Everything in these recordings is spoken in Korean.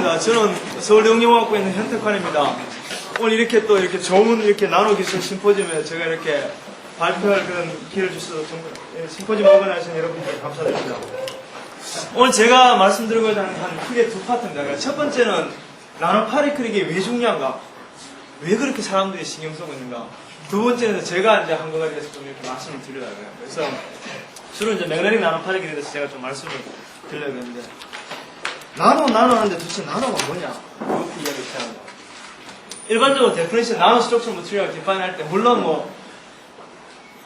반갑습니다. 저는 서울대 응용학부에 있는 현택환입니다. 오늘 이렇게 또 이렇게 좋은 이렇게 나노기술 심포지엄에 제가 이렇게 발표할 그런 기회를 주셔서 정말 심포지엄 오거나이션 여러분들 감사드립니다. 오늘 제가 말씀드리고자 하는 한 크게 두 파트입니다. 첫 번째는 나노 파리클이 왜 중요한가? 왜 그렇게 사람들이 신경 쓰고 있는가? 두 번째는 제가 이제 한 거에 대해서 좀 이렇게 말씀을 드리려고 해요. 그래서 주로 이제 매그네틱 나노 파리클에 대해서 제가 좀 말씀을 드리려고 했는데, 나노 하는데 도대체 나노가 뭐냐? 이렇게 이야기를 해야 합니다. 일반적으로 데피니션 나노 스트럭처 머티리얼 디파인 할 때, 물론 뭐,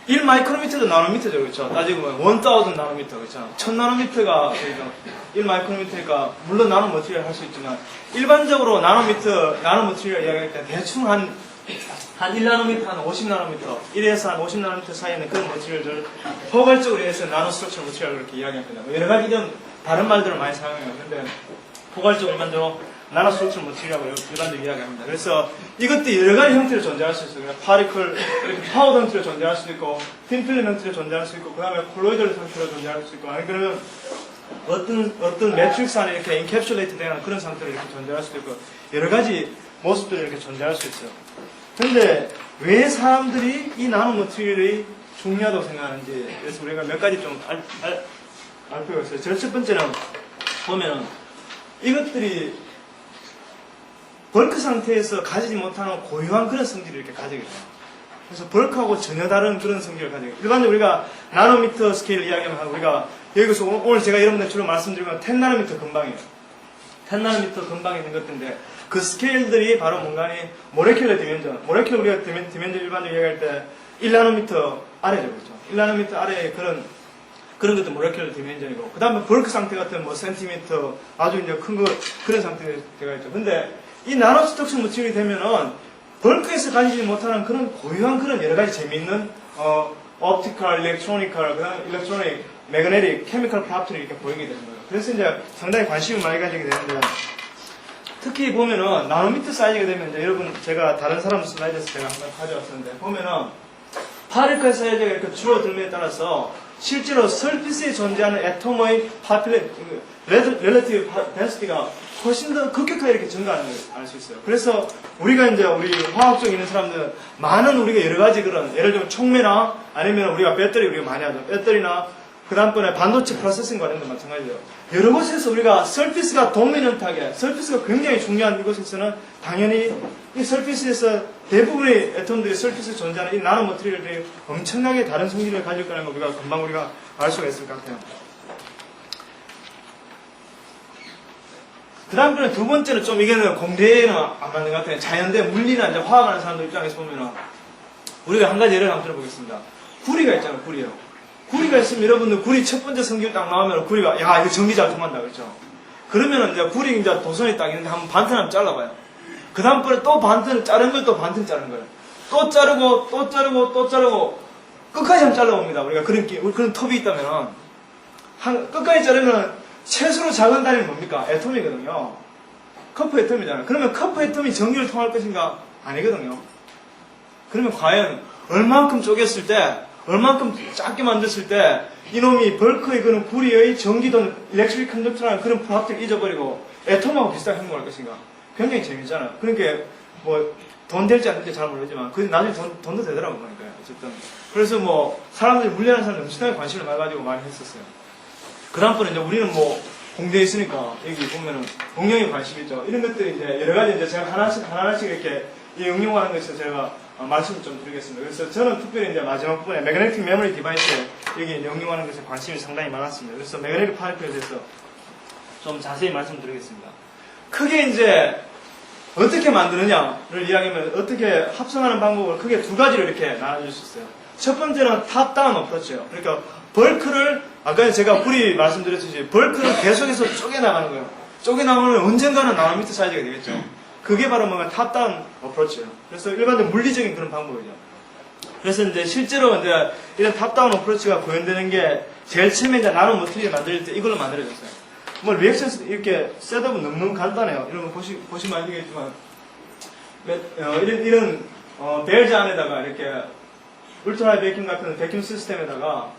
1마이크로미터도 나노미터죠, 그렇죠? 따지고 보면 1000 나노미터, 그렇죠? 1000 나노미터가 1마이크로미터니까, 물론 나노 머티리얼 할 수 있지만, 일반적으로 나노 머티리얼 이야기할 때 대충 한 1나노미터, 한 50나노미터, 1에서 한 50나노미터 사이에 있는 그런 머티리얼들, 포괄적으로 해서 나노 스트럭처 머티리얼 그렇게 이야기합니다. 여러 가지 이런 다른 말들을 많이 사용해요. 근데, 포괄적으로 일반적으로 나노 스트럭처 머티리얼이라고 일반적으로 이야기합니다. 그래서 이것도 여러 가지 형태로 존재할 수 있어요. 파리클, 이렇게 파우더 형태로 존재할 수도 있고, 틴필름 형태로 존재할 수 있고, 그 다음에 콜로이드 형태로 존재할 수 있고, 아니, 그러면 어떤 매트릭스 안에 이렇게 인캡슐레이트 되는 그런 상태로 이렇게 존재할 수도 있고, 여러 가지 모습들이 이렇게 존재할 수 있어요. 근데 왜 사람들이 이 나노 머티리얼이 중요하다고 생각하는지, 그래서 우리가 몇 가지 좀 알 필요가 있어요. 첫 번째는 보면은 이것들이 벌크 상태에서 가지지 못하는 고유한 그런 성질을 이렇게 가지게 돼요. 그래서 벌크하고 전혀 다른 그런 성질을 가지게 돼요. 일반적으로 우리가 나노미터 스케일을 이야기하면 우리가 여기서 오늘 제가 여러분들 주로 말씀드리면 10나노미터 근방이에요. 10나노미터 근방에 있는 것들인데 그 스케일들이 바로 뭔가니 모레큘러 디멘전. 모레큘러 우리가 디멘전 일반적으로 이야기할 때 1나노미터 아래죠. 그렇죠? 1나노미터 아래에 그런 것도 모레큘러 디멘전이고, 그 다음에 벌크 상태 같은 뭐 센티미터, 아주 이제 큰 거, 그런 상태가 있죠. 근데 이 나노 스트럭처 머티리얼이 되면은 벌크에서 가지지 못하는 그런 고유한 그런 여러 가지 재미있는, 옵티컬, 일렉트로니컬, 그다음 일렉트로닉, 매그네틱, 케미컬 프로퍼티를 이렇게 보이게 되는 거예요. 그래서 이제 상당히 관심을 많이 가지게 되는데, 특히 보면은 나노미터 사이즈가 되면 이제 여러분 제가 다른 사람 슬라이드에서 제가 한번 가져왔었는데, 보면은 파리클 사이즈가 이렇게 줄어들m에 따라서 실제로 설피스에 존재하는 애톰의 렐러티브 덴시티가 훨씬 더 급격하게 이렇게 증가하는 걸 알 수 있어요. 그래서 우리가 이제 우리 화학 쪽에 있는 사람들은 많은 우리가 여러 가지 그런, 예를 들면 촉매나 아니면 우리가 배터리 우리가 많이 하죠. 배터리나 그 다음번에 반도체 프로세싱 관련도 마찬가지예요. 여러 곳에서 우리가 설피스가 도미넌트하게, 설피스가 굉장히 중요한 이곳에서는 당연히 이 설피스에서 대부분의 애톰들이 설피스에 존재하는 이 나노 머티리얼들이 엄청나게 다른 성질을 가질 거라는 걸 우리가 금방 알 수가 있을 것 같아요. 그 다음 두 번째는 좀 이게는 공대에는 안 맞는 것 같아요. 자연대, 물리나 이제 화학하는 사람들 입장에서 보면은 우리가 한 가지 예를 한번 들어보겠습니다. 구리가 있잖아요, 구리요. 구리가 있으면 여러분들 구리 첫 번째 성질 딱 나오면 구리가, 야, 이거 전기 잘 통한다, 그렇죠? 그러면은 이제 구리 이제 도선이 딱 있는데 한번 반턴 한번 잘라봐요. 그 다음번에 또 반턴을 자른 걸 또 반턴 자른 거예요. 또 자르고, 또 자르고, 또 자르고, 끝까지 한번 잘라봅니다. 우리가 그런 톱이 있다면은. 끝까지 자르면 최소로 작은 단위는 뭡니까? 애톰이거든요. 커프 애톰이잖아요. 그러면 커프 애톰이 전기를 통할 것인가? 아니거든요. 그러면 과연 얼만큼 쪼갰을 때, 얼만큼 작게 만들었을 때 이놈이 벌크의 그런 구리의 전기돈 일렉트릭 컨덕터라는 그런 프로퍼티를 잊어버리고 애톰하고 비슷하게 행동할 것인가? 굉장히 재밌잖아요. 그러니까 뭐 돈 될지 안 될지 잘 모르지만 그 나중에 돈도 되더라고 보니까요. 어쨌든 그래서 뭐 사람들이 물리하는 사람들 엄청나게 관심을 많이 가지고 많이 했었어요. 그 다음번에 이제 우리는 뭐 공대에 있으니까 여기 보면은 응용에 관심이 있죠. 이런 것들이 이제 여러 가지 이제 제가 하나씩 이렇게 이 응용하는 것에서 제가 말씀을 좀 드리겠습니다. 그래서 저는 특별히 이제 마지막 부분에 매그네틱 메모리 디바이스에 여기 응용하는 것에 관심이 상당히 많았습니다. 그래서 매그네틱 파이프에 대해서 좀 자세히 말씀드리겠습니다. 크게 이제 어떻게 만드느냐를 이야기하면 어떻게 합성하는 방법을 크게 두 가지로 이렇게 나눠줄 수 있어요. 첫 번째는 탑다운 어프로치예요. 그러니까 벌크를 아까 제가 불이 말씀드렸듯이 벌크를 계속해서 쪼개나가는 거예요. 쪼개나가면 언젠가는 나노미터 사이즈가 되겠죠. 그게 바로 뭔가 탑다운 어프로치예요. 그래서 일반적인 물리적인 그런 방법이죠. 그래서 이제 실제로 이제 이런 탑다운 어프로치가 구현되는 게 제일 처음에 이제 나노 머티리얼 만들 때 이걸로 만들어졌어요. 뭐 리액션 이렇게 셋업은 너무 간단해요. 이런 거 보시면 알겠지만 이런 벨즈 안에다가 이렇게 울트라 베큐um 같은 베큐um 시스템에다가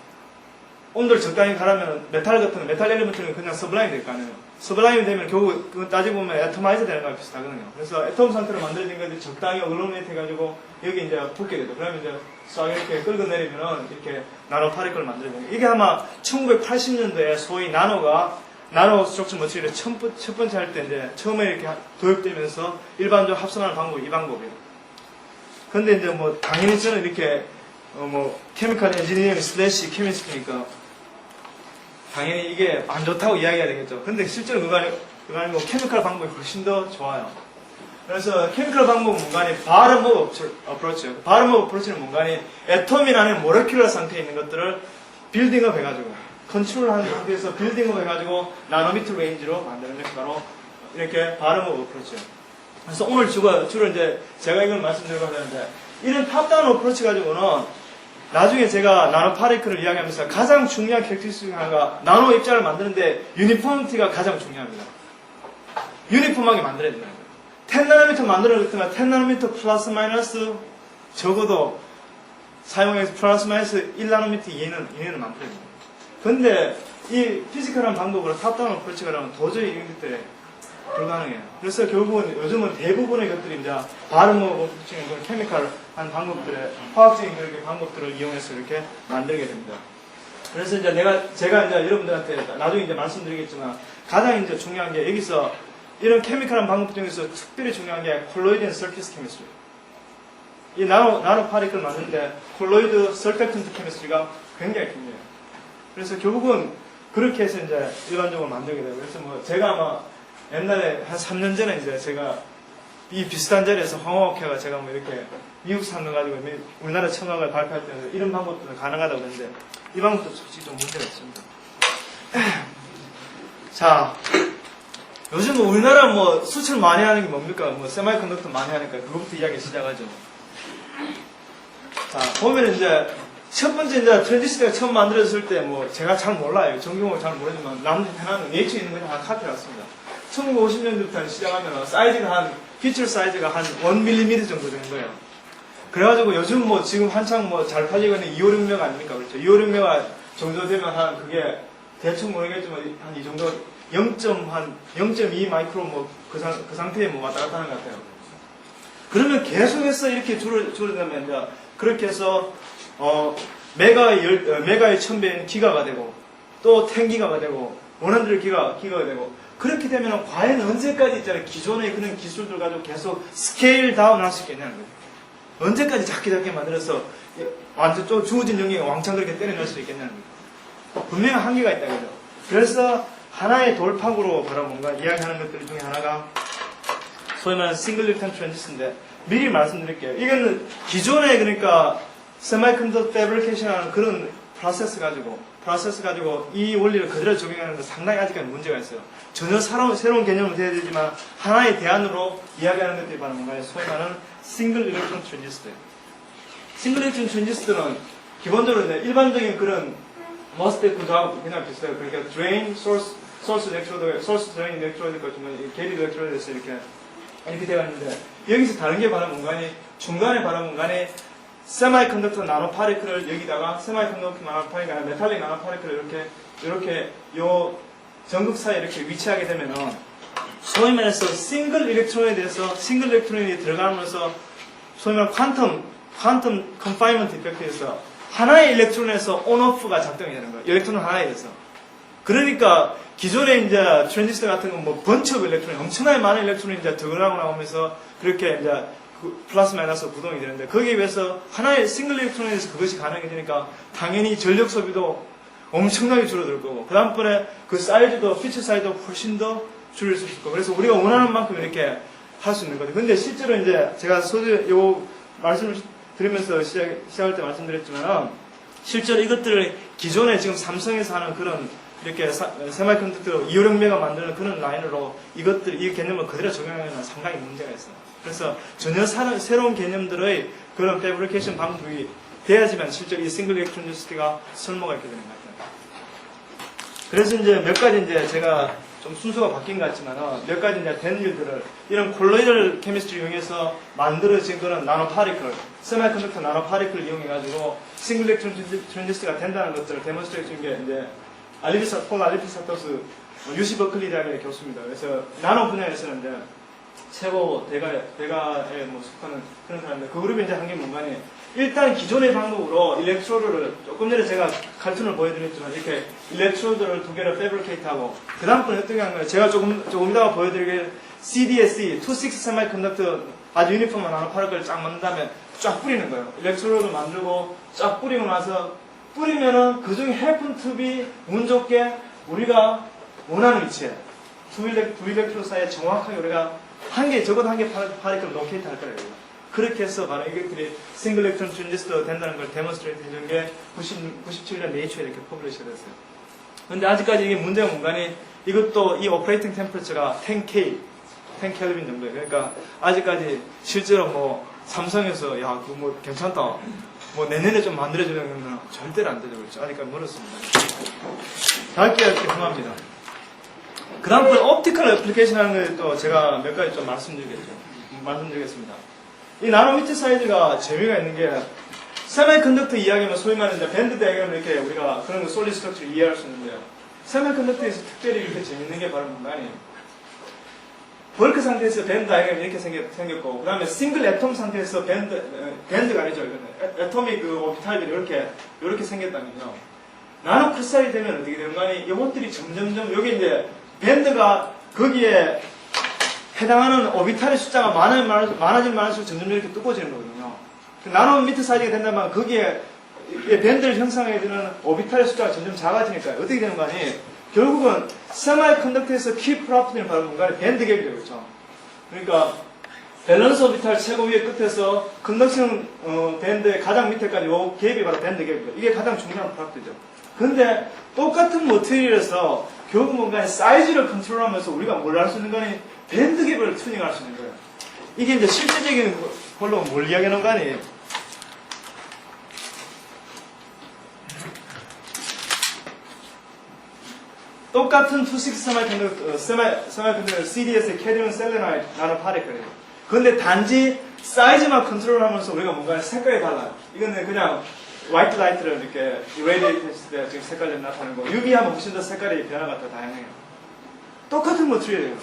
온도를 적당히 가라면 메탈 같은 메탈 엘리먼트는 그냥 서블라임이 될 거 아니에요. 서블라임이 되면 결국 그거 따지고 보면 애토마이즈 되는 거랑 비슷하거든요. 그래서 애톰 상태로 만들어진 것들이 적당히 얼루미네이트 해가지고 여기 이제 붙게 되죠. 그러면 이제 싹 이렇게 끌어내리면은 이렇게 나노 파리클을 만들어져요. 이게 아마 1980년도에 소위 나노 스트럭처 머티리얼을 첫 번째 할 때 이제 처음에 이렇게 도입되면서 일반적으로 합성하는 방법이 이 방법이에요. 근데 이제 뭐 당연히 저는 이렇게 뭐 케미컬 엔지니어링 슬래시 케미스트니까 당연히 이게 안 좋다고 이야기해야 되겠죠. 근데 실제로 그거 아니고 케미컬 방법이 훨씬 더 좋아요. 그래서 케미컬 방법은 뭔가니 바름 오브 어프로치. 바름 오브 어프로치는 뭔가니 애톰이라는 모레큘러 상태에 있는 것들을 빌딩업 해가지고 컨트롤하는 상태에서 빌딩업 해가지고 나노미터 레인지로 만드는 것이 바로 이렇게 바름 오브 어프로치예요. 그래서 오늘 주로 이제 제가 이걸 말씀드리려고 하는데 이런 탑다운 어프로치 가지고는 나중에 제가 나노 파리클을 이야기하면서 가장 중요한 캐릭터스틱 중 하나가 나노 입자를 만드는데 유니폼티가 가장 중요합니다. 유니폼하게 만들어야 된다는 거예요. 10나노미터 만들어졌지만 10나노미터 플러스 마이너스 적어도 사용해서 플러스 마이너스 1나노미터 이내는 만들어야 됩니다. 근데 이 피지컬한 방법으로 탑다운 어프로치가 하면 도저히 이런 것들이 불가능해요. 그래서 결국은 요즘은 대부분의 것들이 이제 바름 오브 어프로치는 케미컬한 방법들의 화학적인 그렇게 방법들을 이용해서 이렇게 만들게 됩니다. 그래서 이제 제가 이제 여러분들한테 나중에 이제 말씀드리겠지만 가장 이제 중요한 게 여기서 이런 케미컬한 방법 중에서 특별히 중요한 게 콜로이드 앤 서키스 케미스트리. 이 나노 파리클 만드는데 콜로이드 설펙턴트 케미스트리가 굉장히 중요해요. 그래서 결국은 그렇게 해서 이제 일반적으로 만들게 돼요. 그래서 뭐 제가 아마 옛날에 한 3년 전에 이제 제가 이 비슷한 자리에서 황호학회가 제가 뭐 이렇게 미국 산거 가지고 우리나라 청학을 발표할 때는 이런 방법도 가능하다고 했는데 이 방법도 솔직히 좀 문제가 있습니다. 자, 요즘 뭐 우리나라 뭐 수출 많이 하는 게 뭡니까? 뭐 세마이컨덕터 많이 하니까 그거부터 이야기 시작하죠. 자, 보면 이제 첫 번째 이제 트랜지스터가 처음 만들어졌을 때 뭐 제가 잘 몰라요. 전경을 잘 모르지만 남들 편하는 네이처에 있는 거 다 카피 났습니다. 1950년부터 시작하면 피처 사이즈가 한 1mm 정도 되는 거예요. 그래가지고 요즘 뭐 지금 한창 뭐 잘 팔리고 있는 2566 아닙니까? 그렇죠. 2566가 정도 되면 한 그게 대충 모르겠지만 한 이 정도 0.2 마이크로 뭐 그 상태에 뭐 왔다 갔다 하는 것 같아요. 그러면 계속해서 이렇게 줄어들면 이제 그렇게 해서 메가의 1000배인 기가가 되고 또 10기가가 되고 100기가가 되고 그렇게 되면 과연 언제까지 있잖아요. 기존의 그런 기술들 가지고 계속 스케일 다운 할 수 있겠냐는 거예요. 언제까지 작게 만들어서 완전 좀 주어진 영역에 왕창 그렇게 때려낼 수 있겠냐는 거예요. 분명한 한계가 있다 그죠. 그래서 하나의 돌파구로 바로 뭔가 이야기하는 것들 중에 하나가 소위 말하는 싱글 일탄 트랜지스터인데 미리 말씀드릴게요. 이거는 기존에 그러니까 세마이컨덕터 패브리케이션 하는 그런 프로세스 가지고 이 원리를 그대로 적용하는 데 상당히 아직까지 문제가 있어요. 전혀 새로운 개념은 돼야 되지만 하나의 대안으로 이야기하는 것들이 바로 뭔가 소위 말하는 싱글 일렉트론 트랜지스터예요. 싱글 일렉트론 트랜지스터는 기본적으로 일반적인 그런 머스테크하고 그냥 비슷해요. 그러니까 드레인, 소스 일렉트로드, 소스 드레인 일렉트로드가 좀 게리 일렉트로드에서 이렇게 되어 있는데 여기서 다른 게 바로 뭔가니 중간에 바로 뭔가니 세마이컨덕터 나노 파리클을 여기다가 세마이컨덕터 나노 파리클, 메탈릭 나노 파리클을 이렇게 요 전극 사이에 이렇게 위치하게 되면은 소위 말해서 싱글 일렉트론이 들어가면서 소위 말해 퀀텀 컨파인먼트 이펙트에서 하나의 일렉트론에서 온오프가 작동이 되는 거예요. 일렉트론 하나에 대해서. 그러니까 기존에 이제 트랜지스터 같은 건 뭐 번치 오브 일렉트론이 엄청나게 많은 일렉트론이 이제 덩어나고 나오면서 그렇게 이제 플러스 마이너스 구동이 되는데 거기에 비해서 하나의 싱글 일렉트론에 대해서 그것이 가능해 되니까 당연히 전력 소비도 엄청나게 줄어들 거고 그 다음번에 그 사이즈도 피처 사이즈도 훨씬 더 줄일 수 있을 거고 그래서 우리가 원하는 만큼 이렇게 할 수 있는 거죠. 근데 실제로 이제 제가 요 말씀을 드리면서 시작할 때 말씀드렸지만 실제로 이것들을 기존에 지금 삼성에서 하는 그런 이렇게 세마이컨덕터 256메가 만드는 그런 라인으로 이 개념을 그대로 적용하면 상당히 문제가 있어요. 그래서 전혀 새로운 개념들의 그런 패브리케이션 방법이 돼야지만 실제로 이 싱글 일렉트론 트랜지스터가 설모가 있게 되는 것 같아요. 그래서 이제 몇 가지 이제 제가 좀 순서가 바뀐 것 같지만 몇 가지 이제 된 일들을 이런 콜로이달 케미스트리를 이용해서 만들어진 거는 나노 파리클, 세미컨덕터 나노 파리클을 이용해가지고 싱글 일렉트론 트랜지스터가 된다는 것들을 데몬스트레이트 준 게 이제 폴 알리피사토스 UC 버클리 대학의 교수입니다. 그래서 나노 분야에서는 이제 최고 대가에 뭐 속하는 그런 사람인데 그 그룹이 이제 한 게 뭔가니 일단 기존의 방법으로 일렉트로드를 조금 전에 제가 칼툰을 보여드렸지만 이렇게 일렉트로드를 두 개를 패브리케이트하고 그 다음번에 어떻게 한 거예요? 제가 조금 이따가 보여드리길 CDSE, 2,6 세미컨덕터 아주 유니폼한 나노 파르클을 쫙 만든 다음에 쫙 뿌리는 거예요. 일렉트로드 만들고 쫙 뿌리고 나서 뿌리면은 그 중에 happen to be 운 좋게 우리가 원하는 위치에 두 일렉트로드 사이에 정확하게 우리가 적어도 한 개 파리클을 로케이트 할 거예요. 그렇게 해서 바로 이것들이 싱글 일렉트론 트랜지스터 된다는 걸 데몬스트레이트 해준 게 97년 네이처에 이렇게 퍼블리시가 됐어요. 근데 아직까지 이게 문제가 뭔가니 이것도 이 오퍼레이팅 템퍼처가 10K, 10켈빈 정도예요. 그러니까 아직까지 실제로 뭐 삼성에서 야, 그거 뭐 괜찮다. 뭐 내년에 좀 만들어주는 건 절대로 안 되죠. 그렇죠? 아직까지 멀었습니다. 다할게요. 죄송합니다. 그 다음번에 옵티컬 애플리케이션 하는 걸 또 제가 몇 가지 좀 말씀드리겠습니다. 이 나노미터 사이즈가 재미가 있는 게 세미컨덕터 이야기면 소위 말하는 이제 밴드 다이어그램 이렇게 우리가 그런 거 솔리드 스트럭처를 이해할 수 있는데요. 세미컨덕터에서 특별히 이렇게 재밌는 게 바로 뭔가니 벌크 상태에서 밴드 다이어그램이 이렇게 생겼고 그 다음에 싱글 애톰 상태에서 밴드가 아니죠. 애톰이 그 오비탈들이 이렇게 생겼다면요. 나노 크리스탈이 되면 어떻게 되는 거니 이것들이 점점점 여기 이제 밴드가 거기에 해당하는 오비탈의 숫자가 많아지면 많을수록 점점 이렇게 두꺼워지는 거거든요. 나노미터 사이즈가 된다면 거기에 밴드를 형성하게 되는 오비탈의 숫자가 점점 작아지니까 어떻게 되는 거 아니? 결국은 세미컨덕터에서 키 프로퍼티는 바로 뭔가 밴드 갭이 되고 있죠. 그러니까 밸런스 오비탈 최고 위에 끝에서 컨덕션 밴드의 가장 밑에까지 요 갭이 바로 밴드 갭이죠. 이게 가장 중요한 프로퍼티죠. 근데 똑같은 머티리얼에서 결국 뭔가 사이즈를 컨트롤하면서 우리가 뭘 할 수 있는 거니 밴드 갭을 튜닝할 수 있는 거예요. 이게 이제 실제적인 걸로 뭘 이야기하는 거 아니? 똑같은 2,6 세미컨덕터 CDS의 캐리온 셀레나이드 나노 파리클이에요. 그런데 단지 사이즈만 컨트롤하면서 우리가 뭔가 색깔이 달라요. 이거는 그냥 화이트 라이트를 이렇게 이레디에이트 했을 때 지금 색깔이 나타나는 거. UV하면 훨씬 더 색깔이 변화가 더 다양해요. 똑같은 머티리얼이에요.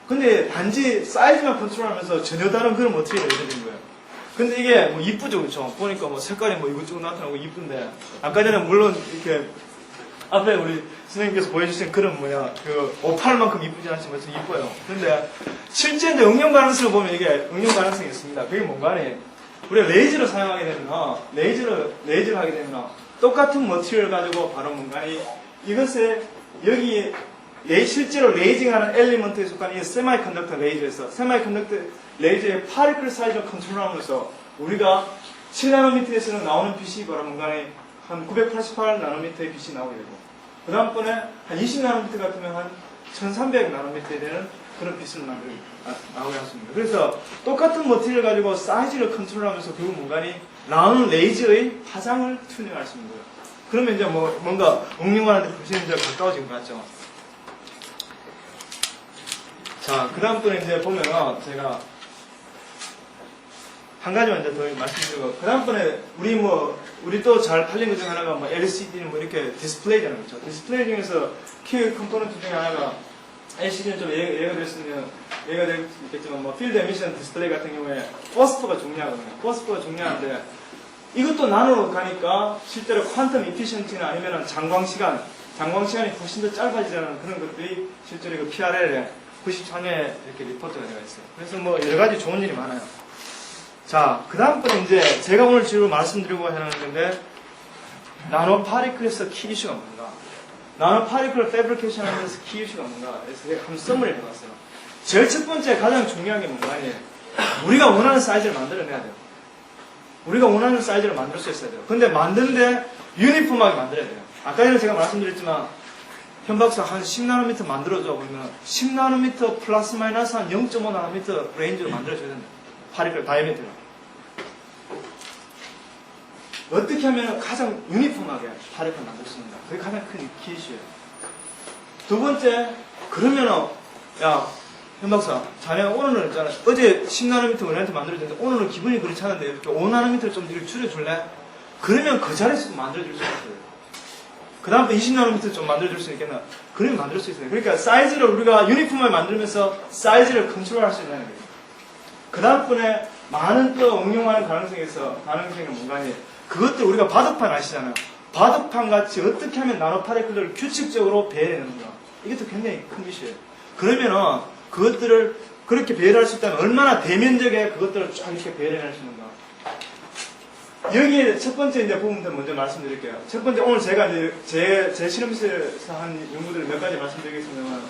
근데 단지 사이즈만 컨트롤하면서 전혀 다른 그런 머티리얼이 되는 거예요. 근데 이게 뭐 이쁘죠, 그렇죠? 보니까 뭐 색깔이 뭐 이것저것 나타나고 이쁜데 아까 전에 물론 이렇게 앞에 우리 선생님께서 보여주신 그런 그 오팔만큼 이쁘지 않지만 좀 이뻐요. 근데 실제 이제 응용 가능성을 보면 이게 응용 가능성이 있습니다. 그게 뭔가 하니 우리가 레이저를 사용하게 되면 레이저를 하게 되면 똑같은 머티리얼 가지고 바로 뭔가 하니 이것에 여기 실제로 레이징하는 엘리먼트에 속한 이 세미컨덕터 레이저에서 세미컨덕터 레이저의 파리클 사이즈를 컨트롤하면서 우리가 7나노미터에서는 나오는 빛이 바로 뭔가 한 988나노미터의 빛이 나오게 되고 그 다음번에 한 20나노미터 같으면 한 1300나노미터에 되는 그런 빛을 나오게 했습니다. 그래서 똑같은 머티리얼 가지고 사이즈를 컨트롤하면서 결국 뭔가니 나오는 레이저의 파장을 튜닝할 수 있는 거예요. 그러면 이제 뭔가 응용하는데 훨씬 이제 가까워진 것 같죠. 자, 그 다음번에 이제 보면 제가 한 가지만 이제 더 말씀드리고, 그 다음번에 우리 또 잘 팔린 것 중에 하나가 LCD는 이렇게 디스플레이잖아요. 그렇죠? 디스플레이 중에서 키 컴포넌트 중에 하나가 LCD는 좀 예가 될 수 있겠지만, 필드 에미션 디스플레이 같은 경우에 포스퍼가 중요하거든요. 포스퍼가 중요한데, 이것도 나눠 가니까 실제로 퀀텀 이피션티나 아니면 장광시간이 훨씬 더 짧아지는 그런 것들이 실제로 그 PRL에 94년에 이렇게 리포트가 되어 있어요. 그래서 여러 가지 좋은 일이 많아요. 자, 그 다음번에 이제 제가 오늘 주로 말씀드리고 하는 건데, 나노 파리클에서 키 이슈가 뭔가, 나노 파리클 패브리케이션 하면서 키 이슈가 뭔가, 그래서 제가 한번 써머리를 해봤어요. 제일 첫 번째 가장 중요한 게 뭔가, 우리가 원하는 사이즈를 만들어내야 돼요. 우리가 원하는 사이즈를 만들 수 있어야 돼요. 근데 만드는데 유니폼하게 만들어야 돼요. 아까 전에 제가 말씀드렸지만, 현박사 한 10나노미터 만들어줘. 그러면 10나노미터 플러스 마이너스 한 0.5나노미터 레인지로 만들어줘야 된다. 파리클 다이아미터를. 어떻게 하면 가장 유니폼하게 파리클을 만들 수 있는가. 그게 가장 큰 키이슈예요. 두 번째, 그러면은, 야, 현 박사, 자네가 오늘은 있잖아. 어제 10나노미터 우리한테 만들어줬는데, 오늘은 기분이 그렇지 않은데, 이렇게 5나노미터를 좀 이렇게 줄여줄래? 그러면 그 자리에서도 만들어줄 수 있어요. 그 다음부터 20나노미터 좀 만들어줄 수 있겠나? 그러면 만들 수 있어요. 그러니까 사이즈를 우리가 유니폼을 만들면서 사이즈를 컨트롤할 수 있다는 거예요. 그 다음번에 많은 또 응용하는 가능성이 뭔가 아니에요. 그것들 우리가 바둑판 아시잖아요. 바둑판 같이 어떻게 하면 나노파리클을 규칙적으로 배열해내는가. 이것도 굉장히 큰 미션이에요. 그러면은 그것들을 그렇게 배열할 수 있다면 얼마나 대면적에 그것들을 쫙 이렇게 배열해낼 수 있는가. 여기에 첫 번째 이제 부분부터 먼저 말씀드릴게요. 첫 번째 오늘 제가 이제 제 실험실에서 한 연구들을 몇 가지 말씀드리겠습니다만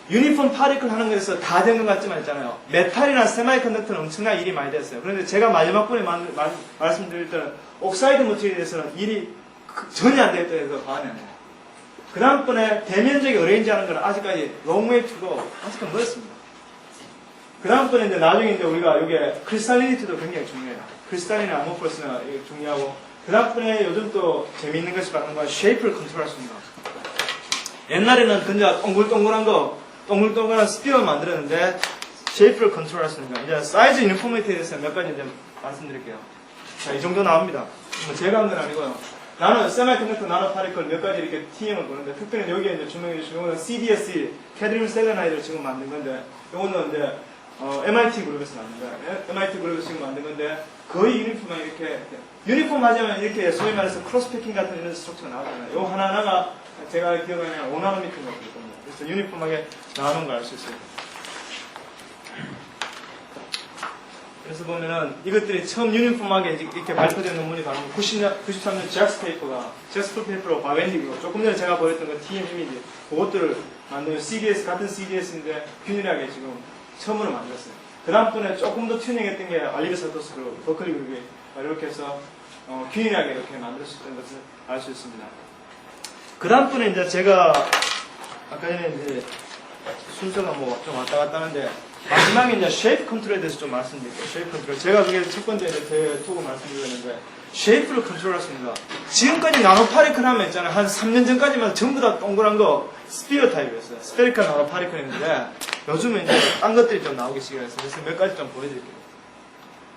유니폼 파리클 하는 것에서 다 된 것 같지만 있잖아요. 메탈이나 세마이컨덕터는 엄청나게 일이 많이 됐어요. 그런데 제가 마지막 번에 말씀드릴 때는 옥사이드 머티리얼에 대해서는 일이 전혀 안 되겠다 해서 과언이 아니에요. 그 다음번에 대면적인 어레인지 하는 건 아직까지 롱웨이 투고 아직까지 멀었습니다. 그 다음번에 이제 나중에 이제 우리가 여기에 크리스탈리니티도 굉장히 중요해요. 크리스탈리나 아모포스나 중요하고 그 다음번에 요즘 또 재미있는 것이 바로 건 쉐이프를 컨트롤할 수 있는 거. 옛날에는 그냥 동글동글한 스피어 만들었는데 쉐이프를 컨트롤할 수 있는 거. 이제 사이즈 유니포미티에 대해서 몇 가지 이제 말씀드릴게요. 자, 이 정도 나옵니다. 제가 한 건 아니고요. 나는 세마이컨덕터 나노 파리클 몇 가지 이렇게 TM을 보는데 특별히 여기에 이제 주명해 주신 이거는 CDSE, 캐드뮴 셀레나이드를 지금 만든 건데 이거는 이제 MIT 그룹에서 만든 거예요. MIT 그룹에서 지금 만든 건데 거의 유니폼만 이렇게 유니폼 하자면 이렇게 소위 말해서 크로스패킹 같은 이런 스트럭처가 나오잖아요. 요 하나하나가 제가 기억하는 5나노미터가 있거든요. 그래서 유니폼하게 나오는 걸 알 수 있어요. 그래서 보면은 이것들이 처음 유니폼하게 이렇게 발표된 논문이 바로 93년 잭스퍼 페이퍼로 바웬디그로 조금 전에 제가 보였던 그 TM 이미지 그것들을 만드는 CDS 같은 CDS인데 균일하게 지금 처음으로 만들었어요. 그 다음번에 조금 더 튜닝했던 게 알리베 사토스 그룹, 버클리 그룹이 이렇게 해서 균일하게 이렇게 만들 수 있다는 것을 알 수 있습니다. 그 다음번에 이제 제가 아까 전에 이제 순서가 뭐 좀 왔다 갔다 하는데 마지막에 이제 쉐이프 컨트롤에 대해서 좀 말씀드릴게요. 쉐이프 컨트롤. 제가 그게 첫 번째 이제 제 토크 말씀드렸는데 쉐이프를 컨트롤할 수 있는 거. 지금까지 나노 파리클 하면 있잖아요. 한 3년 전까지만 전부 다 동그란 거 스피어 타입이었어요. 스페리컬 나노 파리클인데 요즘은 이제 딴 것들이 좀 나오기 시작했어요. 그래서 몇 가지 좀 보여드릴게요.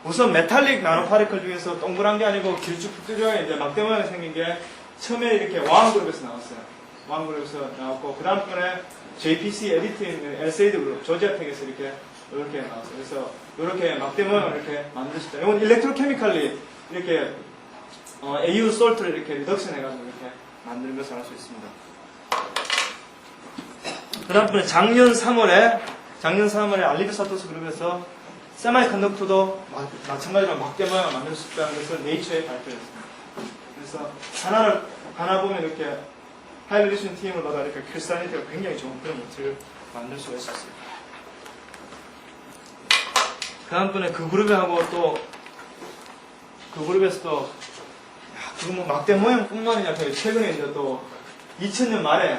우선 메탈릭 나노 파리클 중에서 동그란 게 아니고 길쭉길쭉하게 이제 막대 모양이 생긴 게 처음에 이렇게 와한 그룹에서 나왔어요. 와한 그룹에서 나왔고 그 다음번에 JPC 에디트에 있는 엘세이드 그룹, 조지아텍에서 이렇게 나왔어요. 그래서 이렇게 막대 모양을 이렇게 만드셨다. 이건 일렉트로케미칼리 이렇게 AU 솔트를 이렇게 리덕션 해가지고 이렇게 만드는 것을 알 수 있습니다. 그 다음번에 작년 3월에 알리베 사토스 그룹에서 세마이컨덕터도 마찬가지로 막대 모양을 만들 수 있다는 것을 네이처에 발표했습니다. 그래서 하나 보면 이렇게 하이레디션 TM을 받아 이렇게 크리스탈리티가 굉장히 좋은 그런 모티를 만들 수가 있었어요. 그 다음번에 그 그룹에 하고 또 그 그룹에서 또 그거 뭐 막대 모양뿐만 아니라 최근에 이제 또 2000년 말에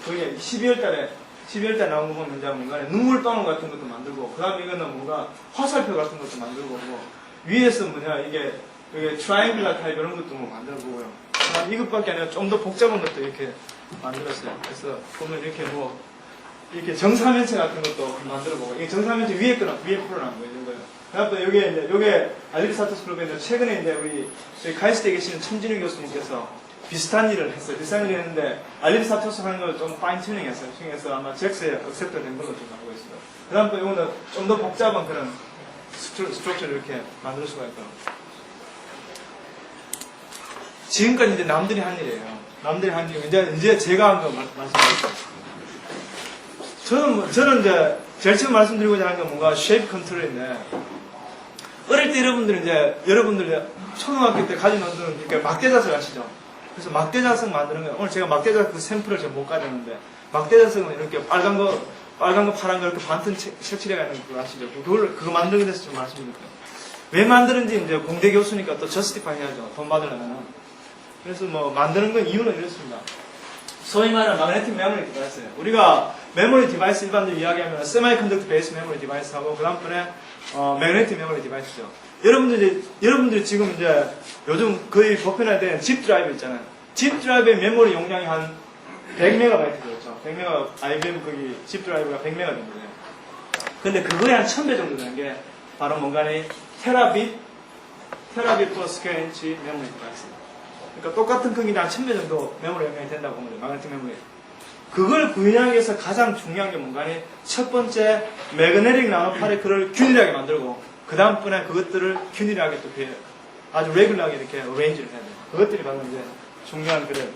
거의 12월 달에 나온 거 보면 이제 뭔가 눈물방울 같은 것도 만들고 그 다음에 이거는 뭔가 화살표 같은 것도 만들고 뭐 위에서 이게 트라이앵글라 타입 이런 것도 뭐 만들고요. 이것밖에 아니라 좀 더 복잡한 것도 이렇게 만들었어요. 그래서 보면 이렇게 이렇게 정사면체 같은 것도 만들어보고 이게 정사면체 위에 풀어놓은 거예요. 그다음에 요게 알리베 사토스 그룹에 최근에 이제 우리 저희 카이스트에 계시는 천진우 교수님께서 비슷한 일을 했어요. 비슷한 일을 했는데 알리베 사토스 하는 걸 좀 파인 튜닝 했어요. 튜닝해서 아마 잭스에 액셉트 된 걸로 좀 알고 있어요. 그다음에 이거는 좀 더 복잡한 그런 스트럭처를 이렇게 만들 수가 있고 지금까지 이제 남들이 한 일이에요. 남들이 한 일. 이제 제가 한 거 말씀드릴게요. 저는 이제 제일 처음 말씀드리고자 하는 건 뭔가 쉐이프 컨트롤인데, 어릴 때 여러분들 초등학교 때 가진 분들은 이렇게 막대자석 아시죠? 그래서 막대자석 만드는 거예요. 오늘 제가 막대자석 그 샘플을 제가 못 가져왔는데, 막대자석은 이렇게 빨간 거, 파란 거 이렇게 반튼 색칠해가는 거 아시죠? 그거 만드는 데서 좀 말씀드릴게요. 왜 만드는지 이제 공대 교수니까 또 저스티파이 해야죠. 돈 받으려면. 그래서 뭐 만드는 건 이유는 이렇습니다. 소위 말하는 magnetic memory 디바이스예요. 우리가 메모리 디바이스 일반적으로 이야기하면 세마이컨덕터 베이스 메모리 디바이스하고 그 다음번에 magnetic memory 디바이스죠. 여러분들이 지금 이제 요즘 거의 보편화된 집 드라이브 있잖아요. 집 드라이브의 메모리 용량이 한 100MB죠. 그렇죠? 100MB, IBM 거기 집 드라이브가 100MB입니다. 근데 그거에 한 1000배 정도 되는 게 바로 뭔가니 테라빗 per square inch 메모리 디바이스. 그러니까 똑같은 크기인데 한 1000배 정도 메모리 용량이 된다고 보면 돼요. 마그네틱 메모리. 그걸 구현하기 위해서 가장 중요한 게 뭔가니 첫 번째 매그네틱 나노 파리클을 균일하게 만들고 그 다음번에 그것들을 균일하게 또 아주 레귤러하게 이렇게 어레인지를 해야 돼요. 그것들이 바로 이제 중요한 그런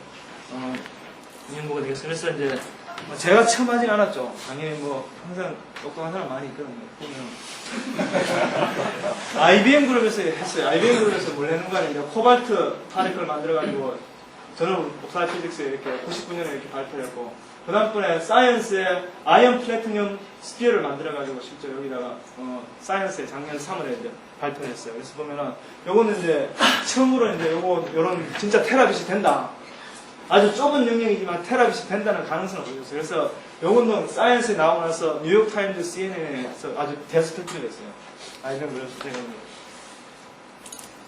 연구가 되겠어요. 그래서 이제 제가 처음 하진 않았죠. 당연히 뭐 항상 똑똑한 사람 많이 있거든요. IBM 그룹에서 했어요. IBM 그룹에서 뭘 했는가 하면 코발트 파리클을 만들어가지고 저는 옥사이드 피직스에 이렇게 99년에 이렇게 발표를 했고 그 다음번에 사이언스에 아이언 플래티늄 스피어를 만들어가지고 실제 여기다가 사이언스에 작년 3월에 이제 발표를 했어요. 그래서 보면은 요거는 이제 처음으로 이제 요런 진짜 테라빗이 된다. 아주 좁은 영역이지만 테라빗이 된다는 가능성을 보여줬어요. 그래서 요거는 사이언스에 나오고 나서 뉴욕타임즈 CNN에서 아주 대스펙트를 했어요. 아이언 그래서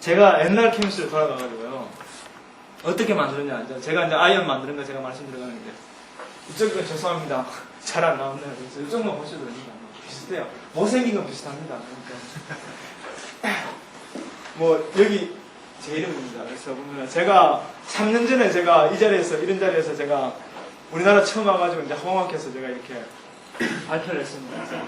제가 옛날 케미스트를 돌아가가지고요. 어떻게 만드느냐. 제가 이제 아이언 만드는 거 제가 말씀드려가는데 이쪽은 죄송합니다. 잘 안 나왔네요. 그래서 이쪽만 보셔도 됩니다. 비슷해요. 못생긴 건 비슷합니다. 그러니까. 뭐 여기 제 이름입니다. 그래서 보면 제가 3년 전에 제가 이 자리에서 이런 자리에서 제가 우리나라 처음 와가지고 이제 홈워크해서 제가 이렇게 발표를 했습니다. 그래서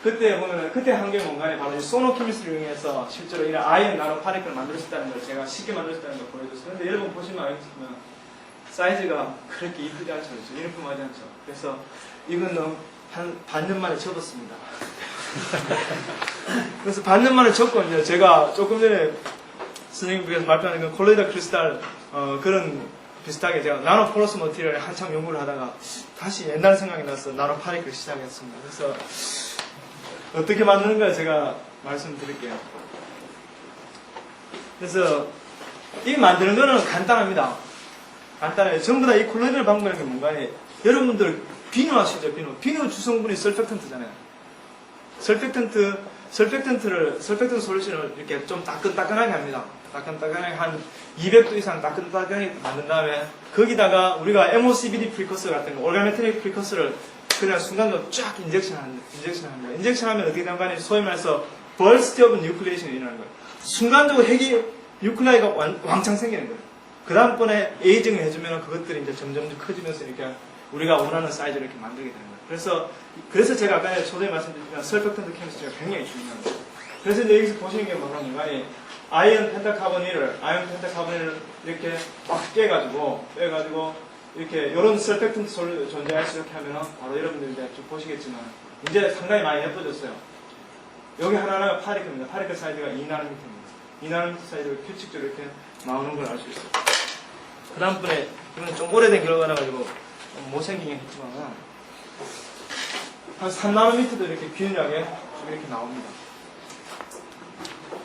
그때 보면은 그때 한 게 뭔가에 바로 소노 케미스트를 이용해서 실제로 이런 아이언 나노 파리클을 만들 수 있다는 걸 제가 쉽게 만들 수 있다는 걸 보여줬어요. 근데 여러분 보시면 알겠지만 사이즈가 그렇게 이쁘지 않죠. 유니폼하지 않죠. 그래서 이거는 한 반년 만에 접었습니다. 그래서 반년 만에 접고 이제 제가 조금 전에 선생님께서 발표하는 그 콜로이드 크리스탈 그런 비슷하게 제가 나노 포러스 머티리얼에 한참 연구를 하다가 다시 옛날 생각이 나서 나노 파리클을 시작했습니다. 그래서 어떻게 만드는가 제가 말씀드릴게요. 그래서 이 만드는 거는 간단합니다. 간단해요. 전부 다 이 콜로이드 방법이라는 게 뭔가 여러분들 비누 아시죠? 비누 주성분이 설펙턴트잖아요. 설펙턴트 솔루션을 이렇게 좀 따끈따끈하게 합니다. 따끈따끈하게 한 200도 이상 따끈따끈하게 만든 다음에 거기다가 우리가 MOCVD 프리커서 같은 거, 올가메트릭 프리커서를 그냥 순간적으로 쫙 인젝션합니다. 인젝션하면 어떻게 되는 거니? 소위 말해서 burst of nucleation이 일어나는 거예요. 순간적으로 핵이 뉴클라이가 왕창 생기는 거예요. 그 다음번에 에이징을 해주면 그것들이 이제 점점 커지면서 이렇게 우리가 원하는 사이즈를 이렇게 만들게 되는 거예요. 그래서 제가 아까 초대에 말씀드렸지만 설펙턴트 케미스트리가 굉장히 중요한 거예요. 그래서 이제 여기서 보시는 게 뭐냐면 아이언 펜타카보닐을 이렇게 막 빼가지고 이렇게 이런 설펙턴트 존재할 이렇게 하면 바로 여러분들 이제 좀 보시겠지만 이제 상당히 많이 예뻐졌어요. 여기 하나는 파리클입니다. 파리클 사이즈가 2나노미터입니다. 2나노미터 사이즈가 규칙적으로 이렇게 나오는 걸 알 수 있어요. 그 다음번에 이건 좀 오래된 결과라 가지고 못생기긴 했지만 한 3나노미터도 이렇게 균일하게 좀 이렇게 나옵니다.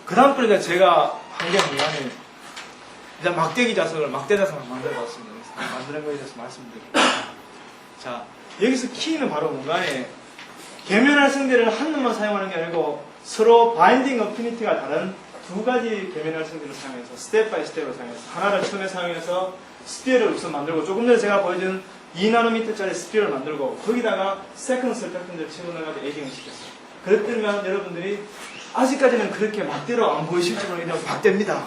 그 다음번에 제가 한 게 뭐냐면 이제 막대기 자석을 만들어 봤습니다. 만드는 거에 대해서 말씀드릴게요. 자, 여기서 키는 바로 뭔가에 계면활성제를 한 놈만 사용하는 게 아니고 서로 바인딩 어피니티가 다른 두 가지 계면활성제를 사용해서 스텝 바이 스텝으로 사용해서 하나를 처음에 사용해서 스피어를 우선 만들고 조금 전에 제가 보여준 2나노미터짜리 스피어를 만들고 거기다가 세컨드 설펙턴트를 집어넣어가지고 에이징을 시켰어요. 그랬더니만 여러분들이 아직까지는 그렇게 막대로 안 보이실지 모르겠는데 막대입니다.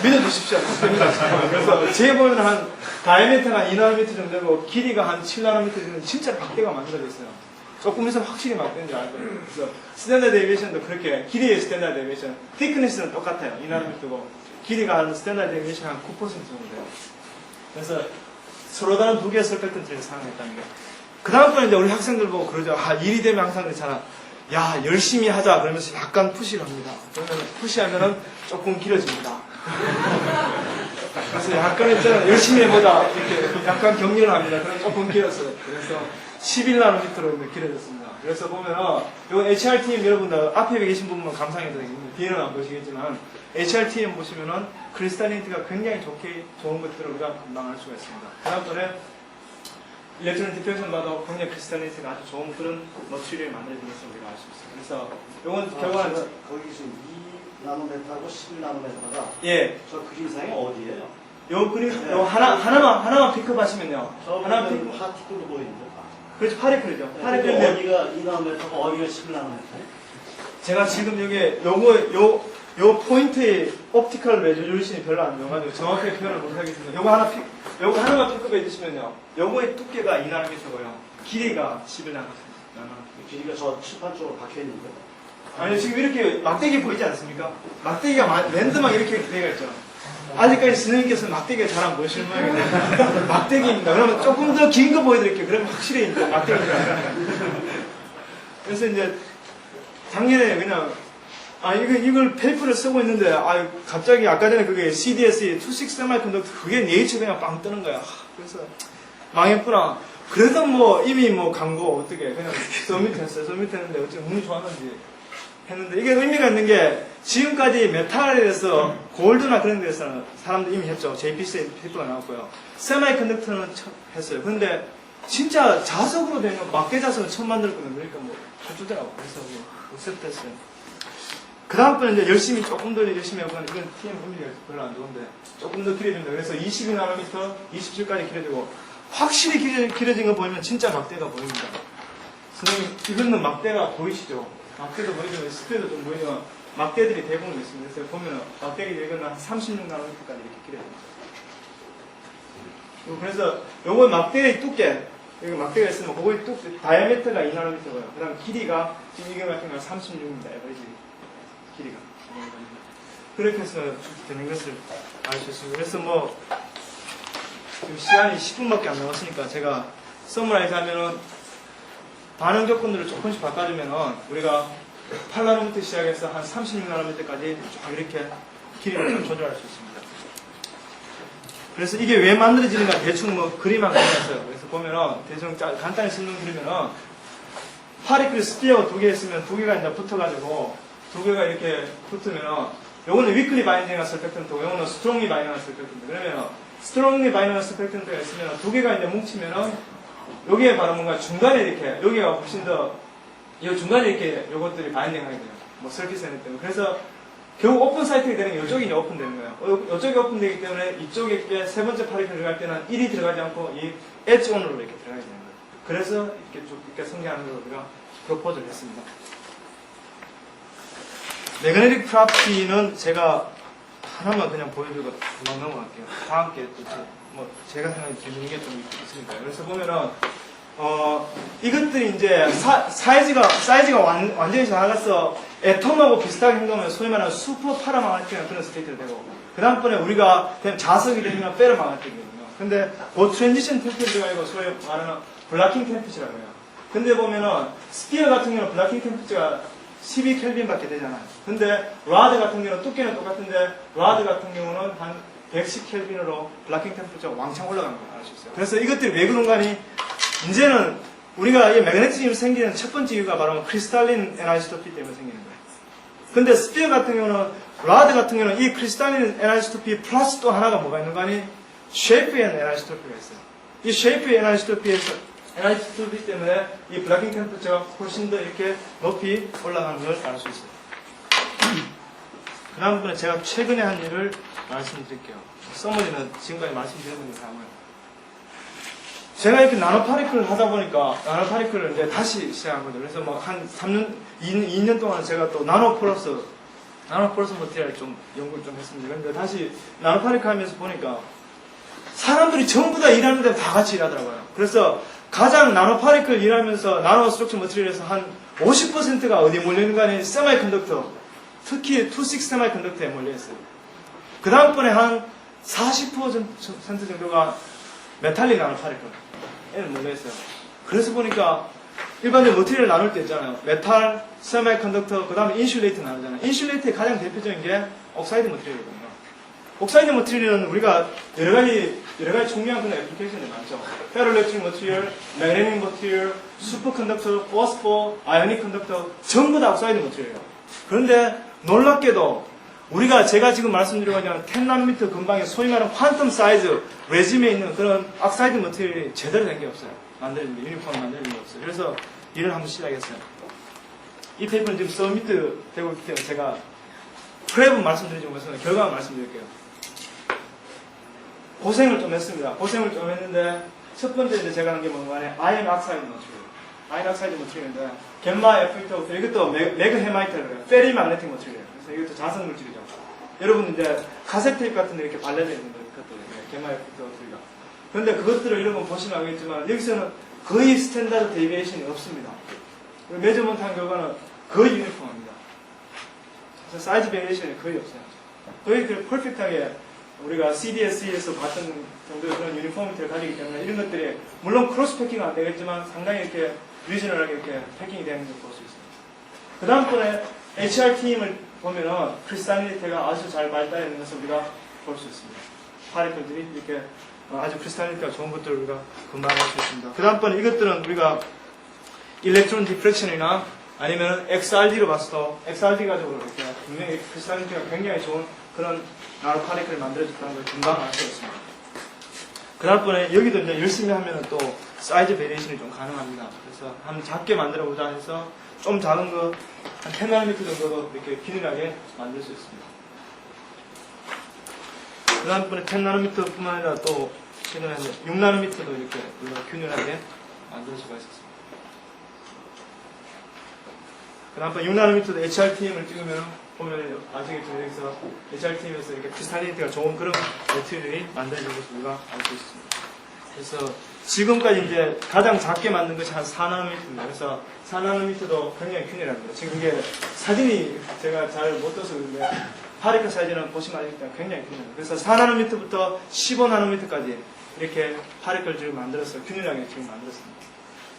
믿어주십시오. 막대입니다. 그래서 제 보면 한 다이아미터가 2나노미터 정도고 길이가 한 7나노미터 정도 진짜 막대가 만들어져 있어요. 조금 있으면 확실히 막대인지 알 거예요. 그래서 스탠다드 데이비에이션도 그렇게 길이의 스탠다드 데이비에이션, thickness는 똑같아요. 2나노미터고 길이가 한 스탠다드 데이비에이션 한 9% 정도 돼요. 그래서 서로 다른 두 개의 설펙턴트를 사용했다는 게. 그 다음번에 이제 우리 학생들 보고 그러죠. 일이 되면 항상 그렇잖아. 야, 열심히 하자. 그러면서 약간 푸시를 합니다. 그러면 푸시하면은 조금 길어집니다. 그래서 약간 있잖아. 열심히 해보자. 이렇게 약간 격려를 합니다. 그럼 조금 길었어요. 그래서 11나노미터로 길어졌습니다. 그래서 보면은, 이건 HRTM 여러분들 앞에 계신 분만 감상해도 되겠는데, 뒤에는 안 보시겠지만, HRTM 보시면은 크리스탈리티가 굉장히 좋은 것들을 우리가 금방 알 수가 있습니다. 그 다음번에 일렉트론 디펜션 봐도 굉장히 크리스탈리티가 아주 좋은 그런 머티리얼을 만들어진 것을 우리가 알 수 있어요. 그래서 이건 결과는 거기 지금 2나노메타하고 11나노메타가 예, 저 그림상이 어디예요? 요 그림, 요 하나만 픽업하시면요. 하나만 저는 픽업. 파티클로 보이는데. 그렇죠, 파리클이죠. 근데 파리클인데 어디가 2나노미터가 어디가 11나노미터? 제가 지금 여기 요 포인트의 옵티컬 레조루션이 별로 안 좋아가지고 정확하게 표현을 못 하겠습니다. 요거 하나만 픽업해 주시면요. 요거의 두께가 2나노미터고요. 길이가 11나노미터. 길이가 저 칠판 쪽으로 박혀 있는데. 아니 지금 이렇게 막대기 보이지 않습니까? 막대기가 랜드막 이렇게 되어 있죠. 아직까지 선생님께서는 막대기가 잘 안 보이시는 모양인데 막대기입니다. 그러면 조금 더 긴 거 보여드릴게요. 그러면 확실히 이제 막대기입니다. 그래서 이제 작년에 그냥 이걸 페이퍼를 쓰고 있는데 갑자기 아까 전에 그게 CDSE 26 세마이컨덕터 그게 네이처 그냥 빵 뜨는 거야. 그래서 망했구나. 그래도 뭐 이미 뭐 광고 어떻게 그냥 서밋 했는데 어쨌든 운이 좋았는지 했는데 이게 의미가 있는 게 지금까지 메탈에서 골드나 그런 데서는 사람들 이미 했죠. JPC 페이퍼가 나왔고요. 세마이컨덕터는 했어요. 근데 진짜 자석으로 된 막대 자석은 처음 만들었거든요. 그러니까 뭐 해주더라고. 그래서 뭐 억셉트했어요. 그 다음번에 이제 열심히 조금 더 열심히 하고 이건 TM 의미가 별로 안 좋은데 조금 더 길어집니다. 그래서 22나노미터, 27까지 길어지고 확실히 길어진 거 보면 진짜 막대가 보입니다. 선생님 이거는 막대가 보이시죠? 막대도 보이지만 스피드도 좀 보이지만 막대들이 대부분 있습니다. 그래서 보면 막대가 이거는 한 36나노미터까지 이렇게 길어집니다. 그래서 요거 막대의 두께 여기 막대가 있으면 그거의 두께 다이아미터가 2나노미터고요. 그 다음 길이가 지금 이거 같은 경우는 36입니다. 에버리지 길이가. 그렇게 해서 되는 것을 알 수 있습니다. 그래서 뭐 지금 시간이 10분밖에 안 남았으니까 제가 서머라이즈 하면은 반응 조건들을 조금씩 바꿔주면은 우리가 8나노미터 시작해서 한 36나노미터까지 쫙 이렇게 길이를 조절할 수 있습니다. 그래서 이게 왜 만들어지는가 대충 뭐 그림 한 그림 했어요. 그래서 보면은 대충 간단히 설명드리면은 파리클 스피어가 두 개 있으면 두 개가 이제 붙어가지고 두 개가 이렇게 붙으면은 요거는 위클리 바인딩한 서펙턴트고 요거는 스트롱리 바인딩한 서펙턴트. 그러면 스트롱리 바인딩한 서펙턴트가 있으면 두 개가 이제 뭉치면은 여기에 바로 뭔가 중간에 이렇게 여기가 훨씬 더 이 중간에 이렇게 요것들이 바인딩하게 돼요. 뭐 서킷 에너지 때문에. 그래서 결국 오픈 사이트가 되는 게 이쪽이 이제 오픈되는 거예요. 이쪽이 오픈되기 때문에 이쪽에 세 번째 파리클 들어갈 때는 1이 들어가지 않고 이 엣지 온으로 이렇게 들어가게 되는 거예요. 그래서 이렇게 쭉 이렇게 성장하는 걸 우리가 프로포즈를 했습니다. 매그네틱 프로퍼티는 제가 하나만 그냥 보여주고 그만 넘어갈게요. 다음 게 또 뭐 제가 생각하는 재밌는 게 좀 있습니다. 그래서 보면은 이것들이 이제 사이즈가 완전히 작아서 애톰하고 비슷하게 행동하면 소위 말하는 슈퍼 파라마그네틱한 그런 스테이트가 되고 그 다음번에 우리가 그냥 자석이 되면 페로마그네틱이거든요. 근데 그 트랜지션 템퍼처가 아니고 소위 말하는 블라킹 템퍼처라고 해요. 근데 보면은 스피어 같은 경우는 블라킹 템퍼처가 12켈빈밖에 되잖아요. 근데 라드 같은 경우는 두께는 똑같은데 라드 같은 경우는 한 110켈빈으로 블라킹 템퍼처가 왕창 올라가는 걸 알 수 있어요. 그래서 이것들이 왜 그런가니 이제는 우리가 이 매그네티즘이 생기는 첫 번째 이유가 바로 크리스탈린 에나이스토피 때문에 생기는 거예요. 근데 스피어 같은 경우는 라드 같은 경우는 이 크리스탈린 에나이스토피 플러스 또 하나가 뭐가 있는 거 아니? 쉐이프의 에나이스토피가 있어요. 이 쉐이프의 에나이스토피 때문에 이 블라킹 템퍼처가 훨씬 더 이렇게 높이 올라가는 걸 알 수 있어요. 그 다음번에 제가 최근에 한 일을 말씀드릴게요. 서머리는 지금까지 말씀드렸는데 다음을. 제가 이렇게 나노파리클을 하다 보니까 나노파리클을 이제 다시 시작한 거죠. 그래서 뭐 한 2년 동안 제가 또 나노포러스 머티리얼 좀 연구를 좀 했습니다. 근데 다시 나노파리클 하면서 보니까 사람들이 전부 다 일하는데 다 같이 일하더라고요. 그래서 가장 나노파리클 일하면서 나노 스트럭처 머티리얼에서 한 50%가 어디에 몰려있는 거 아니에요? 세마이컨덕터. 특히 26 세마이컨덕터에 몰려있어요. 그 다음번에 한 40% 정도가 메탈릭 나노파리클에 몰려있어요. 그래서 보니까 일반적으로 머티리얼 나눌 때 있잖아요. 메탈, 세마이컨덕터, 그 다음에 인슐레이터 나누잖아요. 인슐레이터의 가장 대표적인 게 옥사이드 머티리얼이거든요. 옥사이드 머티리얼은 우리가 여러 가지 중요한 그런 애플리케이션이 많죠. 페로일렉트릭 머티리얼, 매그네틱 머티리얼, 슈퍼컨덕터, 포스포, 아이오닉 컨덕터 전부 다 옥사이드 머티리얼이에요. 그런데 놀랍게도 우리가 제가 지금 말씀드리고 있는 10나노미터 근방에 소위 말하는 퀀텀 사이즈 레짐에 있는 그런 옥사이드 머티리얼이 제대로 된 게 없어요. 만드는 게, 유니폼 만드는 게 없어요. 그래서 일을 한번 시작했어요. 이 페이퍼는 지금 서미트 되고 있기 때문에 제가 프랩은 말씀드리지 못해서 결과만 말씀드릴게요. 고생을 좀 했습니다. 고생을 좀 했는데 첫 번째 이제 제가 한 게 뭔가 하면 아이언 악사이드 머티리얼. 아이언 악사이드 머티리얼인데 갬마 에펙트부터 이것도 매그 헤마이트라고 해요. 페리 magnetic 머티리얼. 그래서 이것도 자성 물질이죠. 여러분 이제 카세트 테이프 같은 데 이렇게 발려져 있는 것들, 갬마 에펙트 머티리얼. 그런데 그것들을 이런 거 보시면 알겠지만 여기서는 거의 스탠다드 데이비에이션이 없습니다. 메저먼트한 결과는 거의 유니폼합니다. 그래서 사이즈 베리에이션이 거의 없어요. 거의 그 퍼펙트하게 우리가 CDS에서 봤던 정도의 그런 유니폼리티를 가지기 때문에 이런 것들이 물론 크로스 패킹은 안 되겠지만 상당히 이렇게 리저널하게 이렇게 패킹이 되는 걸 볼 수 있습니다. 그 다음번에 HRT임을 보면은 크리스탈리티가 아주 잘 발달해 있는 것을 우리가 볼 수 있습니다. 파리클들이 이렇게 아주 크리스탈리티가 좋은 것들을 우리가 금방 알 수 있습니다. 그 다음번에 이것들은 우리가 일렉트론 디프렉션이나 아니면 XRD로 봤어도 XRD 가지고 이렇게 분명히 크리스탈리티가 굉장히 좋은 그런 나노 파리클을 만들어줬다는 걸 금방 알 수 있습니다. 그 다음번에 여기도 이제 열심히 하면 또 사이즈 베리에이션이 좀 가능합니다. 그래서 한 작게 만들어 보자 해서 좀 작은 거 한 10nm 정도도 이렇게 균일하게 만들 수 있습니다. 그 다음번에 10nm 뿐만 아니라 또 최근에 6nm도 이렇게 균일하게 만들 수가 있었습니다. 그 다음번에 6nm도 HRT임을 찍으면 보면 아시겠지만 여기서 HRT임에서 이렇게 크리스탈리티가 좋은 그런 매트리얼이 만들어진 것을 우리가 알 수 있습니다. 그래서 지금까지 이제 가장 작게 만든 것이 한 4nm입니다. 그래서 4nm도 굉장히 균일합니다. 지금 이게 사진이 제가 잘 못 떠서 그런데 파리클 사이즈는 보시면 알겠지만 굉장히 균일합니다. 그래서 4nm부터 15nm까지 이렇게 파리클을 지금 만들어서 균일하게 지금 만들었습니다.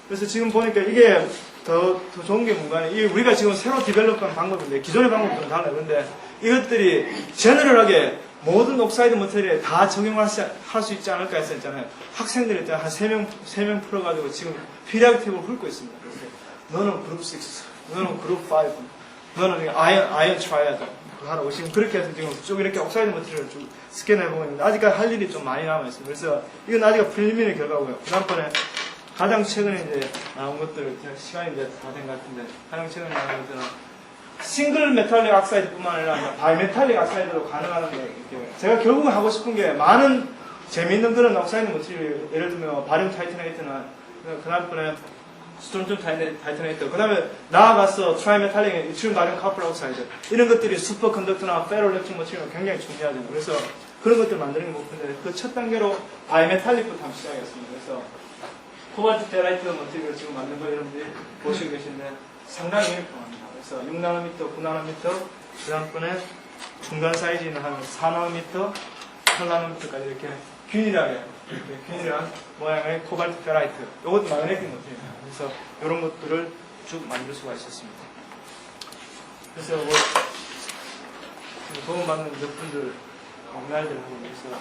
그래서 지금 보니까 이게 더 좋은 게 뭔가 이 우리가 지금 새로 디벨롭한 방법인데 기존의 방법과는 달라요. 그런데 이것들이 제너럴하게 모든 옥사이드 머티리얼에 다 적용할 수 있지 않을까 해서 있잖아요. 학생들이 일단 한 3명 풀어가지고 지금 피리아드 탭을 훑고 있습니다. 그래서 너는 그룹 6, 너는 그룹 5, 너는 아이언 트라이아드 하라고 지금 그렇게 해서 지금 쭉 이렇게 옥사이드 머티리얼을 쭉 스캔해보고 있는데 아직까지 할 일이 좀 많이 남아있습니다. 그래서 이건 아직 프리미널 결과고요. 그 다음번에 가장 최근에 이제 나온 것들, 시간이 이제 다 된 것 같은데, 가장 최근에 나온 것들은 싱글 메탈릭 악사이드 뿐만 아니라 바이메탈릭 악사이드로 가능한 게, 제가 결국은 하고 싶은 게 많은 재미있는 그런 옥사이드 머티리얼, 예를 들면 바륨 타이트네이트나, 그 다음번에 스톤존 타이트네이트, 그 다음에 나아가서 트라이메탈릭, 이치륨 바륨 카플 옥사이드, 이런 것들이 슈퍼 컨덕터나 페로렉틱 머티리얼 굉장히 중요하잖아요. 그래서 그런 것들 만드는 게 목표인데, 그 첫 단계로 바이메탈릭부터 한번 시작했습니다. 그래서 코발트 페라이트 머티리얼을 지금 만든 거 여러분들이 보시고 계신데 상당히 유니폼합니다. 그래서 6nm, 9nm, 그 다음번에 중간 사이즈는 한 4nm, 8nm까지 이렇게 균일하게, 이렇게 균일한 모양의 코발트 페라이트. 이것도 마그네틱 머티리얼입니다. 그래서 이런 것들을 쭉 만들 수가 있었습니다. 그래서 뭐, 도움받는 몇 분들, 날들 하고 그래서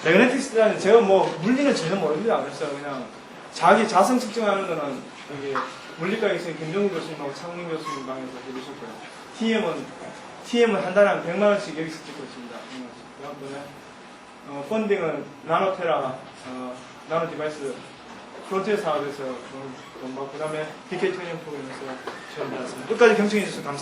매그네틱 스라는 제가 뭐 물리는 전혀 모릅니다. 그래서 그냥 자기 자성 측정하는 거는 여기 물리과 교수님 김종우 교수님하고 창민 교수님 방에서 해주셨고요. TM은 한 달에 한 100만 원씩 여기서 찍고 있습니다. 그다음에 펀딩은 나노테라 나노 디바이스 프론티어 사업에서 돈 받고 그다음에 DK 트레이닝 프로그램에서 지원받았습니다. 끝까지 경청해 주셔서 감사합니다.